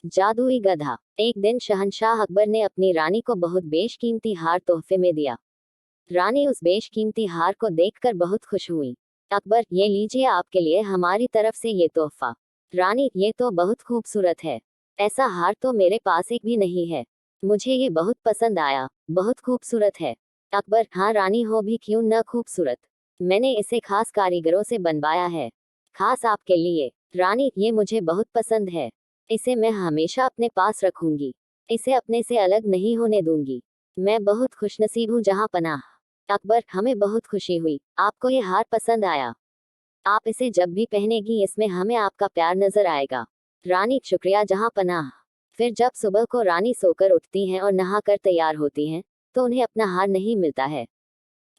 जादुई गधा। एक दिन शहंशाह अकबर ने अपनी रानी को बहुत बेशकीमती हार तोहफे में दिया। रानी उस बेशकीमती हार को देखकर बहुत खुश हुई। अकबर, ये लीजिए आपके लिए हमारी तरफ से ये तोहफा। रानी, ये तो बहुत खूबसूरत है। ऐसा हार तो मेरे पास एक भी नहीं है। मुझे ये बहुत पसंद आया, बहुत खूबसूरत है। अकबर, हाँ रानी, हो भी क्यों न खूबसूरत। मैंने इसे खास कारीगरों से बनवाया है, खास आपके लिए। रानी, ये मुझे बहुत पसंद है। इसे मैं हमेशा अपने पास रखूंगी। इसे अपने से अलग नहीं होने दूंगी। मैं बहुत खुशनसीब हूँ जहाँ पनाह। अकबर, हमें बहुत खुशी हुई, आपको ये हार पसंद आया। आप इसे जब भी पहनेगी इसमें हमें आपका प्यार नजर आएगा। रानी, शुक्रिया जहाँ पनाह। फिर जब सुबह को रानी सोकर उठती हैं और नहाकर तैयार होती हैं, तो उन्हें अपना हार नहीं मिलता है।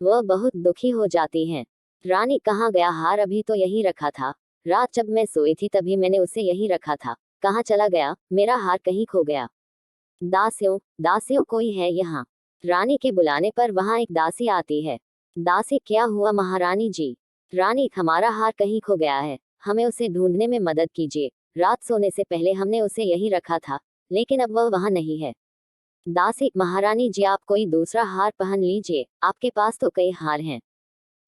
वह बहुत दुखी हो जाती हैं। रानी, कहाँ गया हार, अभी तो यहीं रखा था। रात जब मैं सोई थी तभी मैंने उसे यहीं रखा था। कहाँ चला गया, मेरा हार कहीं खो गया। दासियों, दासियों, कोई है यहाँ। रानी के बुलाने पर वहाँ एक दासी आती है। दासी, क्या हुआ महारानी जी। रानी, हमारा हार कहीं खो गया है, हमें उसे ढूंढने में मदद कीजिए। रात सोने से पहले हमने उसे यहीं रखा था, लेकिन अब वह वहाँ नहीं है। दासी, महारानी जी आप कोई दूसरा हार पहन लीजिए, आपके पास तो कई हार हैं।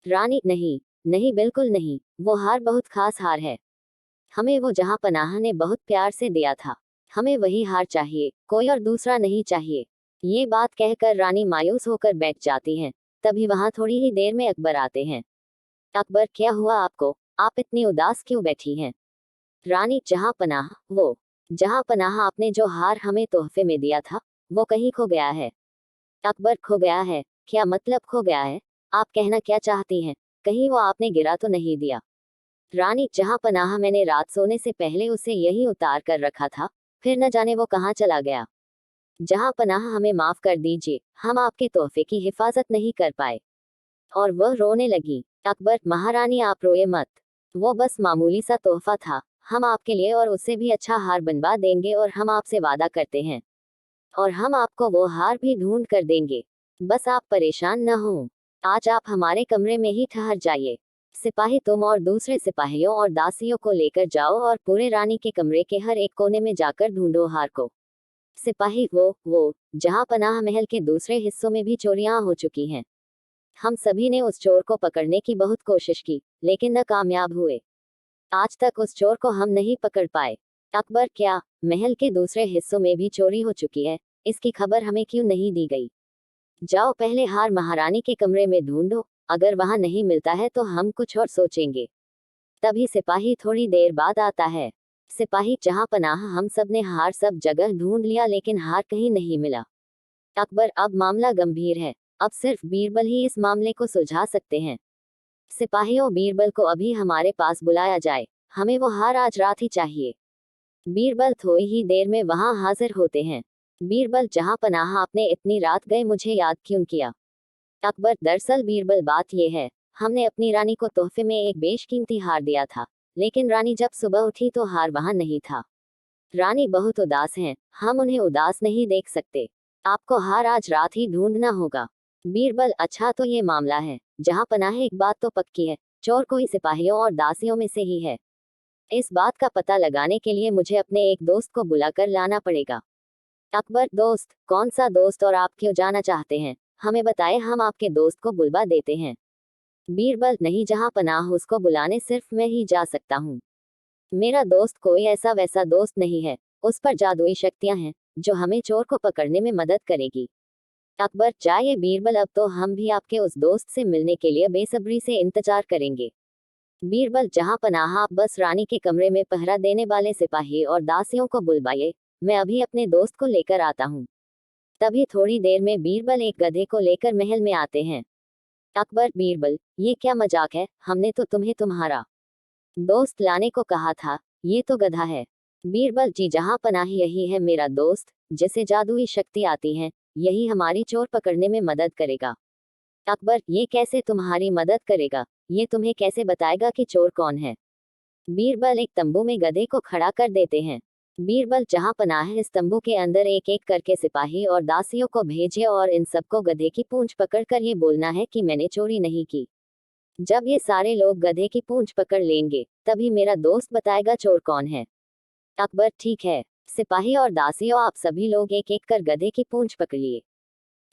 रानी, नहीं, नहीं, बिल्कुल नहीं, वो हार बहुत खास हार है। हमें वो जहाँ पनाह ने बहुत प्यार से दिया था। हमें वही हार चाहिए, कोई और दूसरा नहीं चाहिए। ये बात कहकर रानी मायूस होकर बैठ जाती हैं। तभी वहां थोड़ी ही देर में अकबर आते हैं। अकबर, क्या हुआ आपको, आप इतनी उदास क्यों बैठी हैं। रानी, जहाँ पनाह, वो जहाँ पनाह आपने जो हार हमें तोहफे में दिया था, वो कहीं खो गया है। अकबर, खो गया है, क्या मतलब खो गया है। आप कहना क्या चाहती हैं, कहीं वो आपने गिरा तो नहीं दिया। रानी, जहाँ पनाह मैंने रात सोने से पहले उसे यहीं उतार कर रखा था, फिर न जाने वो कहाँ चला गया। जहाँ पनाह हमें माफ कर दीजिए, हम आपके तोहफे की हिफाजत नहीं कर पाए। और वह रोने लगी। अकबर, महारानी आप रोए मत, वो बस मामूली सा तोहफा था। हम आपके लिए और उससे भी अच्छा हार बनवा देंगे और हम आपसे वादा करते हैं, और हम आपको वो हार भी ढूंढ कर देंगे। बस आप परेशान न हो। आज आप हमारे कमरे में ही ठहर जाइए। सिपाही, तुम और दूसरे सिपाहियों और दासियों को लेकर जाओ और पूरे रानी के कमरे के हर एक कोने में जाकर ढूंढो हार को। सिपाही, वो जहाँ पनाह महल के दूसरे हिस्सों में भी चोरियां हो चुकी हैं। हम सभी ने उस चोर को पकड़ने की बहुत कोशिश की, लेकिन न कामयाब हुए। आज तक उस चोर को हम नहीं पकड़ पाए। अकबर, क्या महल के दूसरे हिस्सों में भी चोरी हो चुकी है, इसकी खबर हमें क्यों नहीं दी गई। जाओ पहले हार महारानी के कमरे में ढूंढो, अगर वहां नहीं मिलता है तो हम कुछ और सोचेंगे। तभी सिपाही थोड़ी देर बाद आता है। सिपाही, जहां पनाह हम सब ने हार सब जगह ढूंढ लिया लेकिन हार कहीं नहीं मिला। अकबर, अब मामला गंभीर है, अब सिर्फ बीरबल ही इस मामले को सुलझा सकते हैं। सिपाहियों, बीरबल को अभी हमारे पास बुलाया जाए, हमें वो हार आज रात ही चाहिए। बीरबल थोड़ी ही देर में वहां हाजिर होते हैं। बीरबल, जहां पनाह आपने इतनी रात गए मुझे याद क्यों किया। अकबर, दरअसल बीरबल बात यह है, हमने अपनी रानी को तोहफे में एक बेशकीमती हार दिया था, लेकिन रानी जब सुबह उठी तो हार वहां नहीं था। रानी बहुत उदास हैं, हम उन्हें उदास नहीं देख सकते। आपको हार आज रात ही ढूंढना होगा। बीरबल, अच्छा तो ये मामला है। जहां पनाह, एक बात तो पक्की है, चोर कोई सिपाहियों और दासियों में से ही है। इस बात का पता लगाने के लिए मुझे अपने एक दोस्त को बुलाकर लाना पड़ेगा। अकबर, दोस्त, कौन सा दोस्त और आप क्यों जाना चाहते हैं, हमें बताएं, हम आपके दोस्त को बुलवा देते हैं। बीरबल, नहीं, जहां पनाह उसको बुलाने सिर्फ मैं ही जा सकता हूँ। मेरा दोस्त कोई ऐसा वैसा दोस्त नहीं है, उस पर जादुई शक्तियां हैं, जो हमें चोर को पकड़ने में मदद करेगी। अकबर, जाइए बीरबल, अब तो हम भी आपके उस दोस्त से मिलने के लिए बेसब्री से इंतजार करेंगे। बीरबल, जहां पनाह आप बस रानी के कमरे में पहरा देने वाले सिपाही और दासियों को बुलवाइए, मैं अभी अपने दोस्त को लेकर आता हूँ। तभी थोड़ी देर में बीरबल एक गधे को लेकर महल में आते हैं। अकबर, बीरबल, ये क्या मजाक है, हमने तो तुम्हें तुम्हारा दोस्त लाने को कहा था, ये तो गधा है। बीरबल जी, जहां पनाह यही है मेरा दोस्त, जिसे जादुई शक्ति आती है, यही हमारी चोर पकड़ने में मदद करेगा। अकबर, ये कैसे तुम्हारी मदद करेगा, ये तुम्हें कैसे बताएगा कि चोर कौन है। बीरबल एक तंबू में गधे को खड़ा कर देते हैं। बीरबल, जहां पनाह इस तंबू के अंदर एक एक करके सिपाही और दासियों को भेजे और इन सबको गधे की पूंछ पकड़कर ये बोलना है कि मैंने चोरी नहीं की। जब ये सारे लोग गधे की पूंछ पकड़ लेंगे, तभी मेरा दोस्त बताएगा चोर कौन है। अकबर, ठीक है। सिपाही और दासियों, आप सभी लोग एक एक कर गधे की पूंछ पकड़ लिए।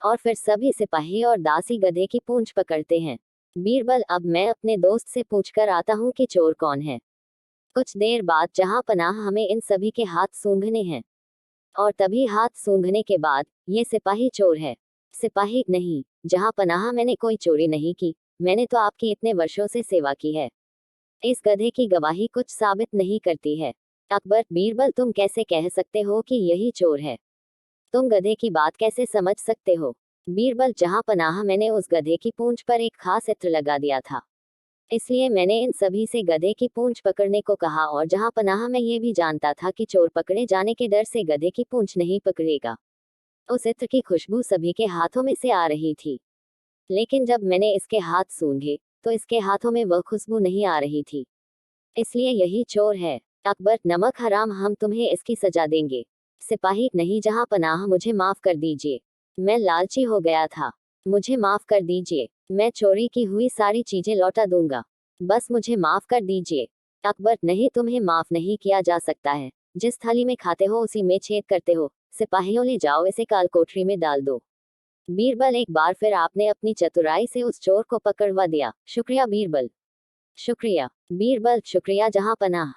और फिर सभी सिपाही और दासी गधे की पूंछ पकड़ते हैं। बीरबल, अब मैं अपने दोस्त से पूछकर आता हूँ कि चोर कौन है। कुछ देर बाद जहां पनाह, हमें इन सभी के हाथ सूंघने हैं। और तभी हाथ सूंघने के बाद, ये सिपाही चोर है। सिपाही, नहीं जहां पनाह, मैंने कोई चोरी नहीं की। मैंने तो आपकी इतने वर्षों से सेवा की है। इस गधे की गवाही कुछ साबित नहीं करती है। अकबर, बीरबल, तुम कैसे कह सकते हो कि यही चोर है? तुम गधे की बात कैसे समझ सकते हो? बीरबल, जहां पनाह, मैंने उस गधे की पूंछ पर एक खास इत्र लगा दिया था। इसलिए मैंने इन सभी से गधे की पूंछ पकड़ने को कहा, और जहां पनाह मैं ये भी जानता था कि चोर पकड़े जाने के डर से गधे की पूंछ नहीं पकड़ेगा। उस इत्र की खुशबू सभी के हाथों में से आ रही थी। लेकिन जब मैंने इसके हाथ सूंघे, तो इसके हाथों में वह खुशबू नहीं आ रही थी। इसलिए यही चोर है। अकबर, नमक हराम, हम तुम्हें इसकी सजा देंगे। सिपाही, नहीं जहां पनाह, मुझे माफ कर दीजिए। मैं लालची हो गया था। मुझे माफ कर दीजिए। मैं चोरी की हुई सारी चीजें लौटा दूंगा। बस मुझे माफ कर दीजिए। अकबर, नहीं, तुम्हें माफ नहीं किया जा सकता है। जिस थाली में खाते हो उसी में छेद करते हो। सिपाहियों, ले जाओ, इसे काल कोठरी में डाल दो। बीरबल, एक बार फिर आपने अपनी चतुराई से उस चोर को पकड़वा दिया। शुक्रिया बीरबल। शुक्रिया बीरबल, शुक्रिया जहां पनाह।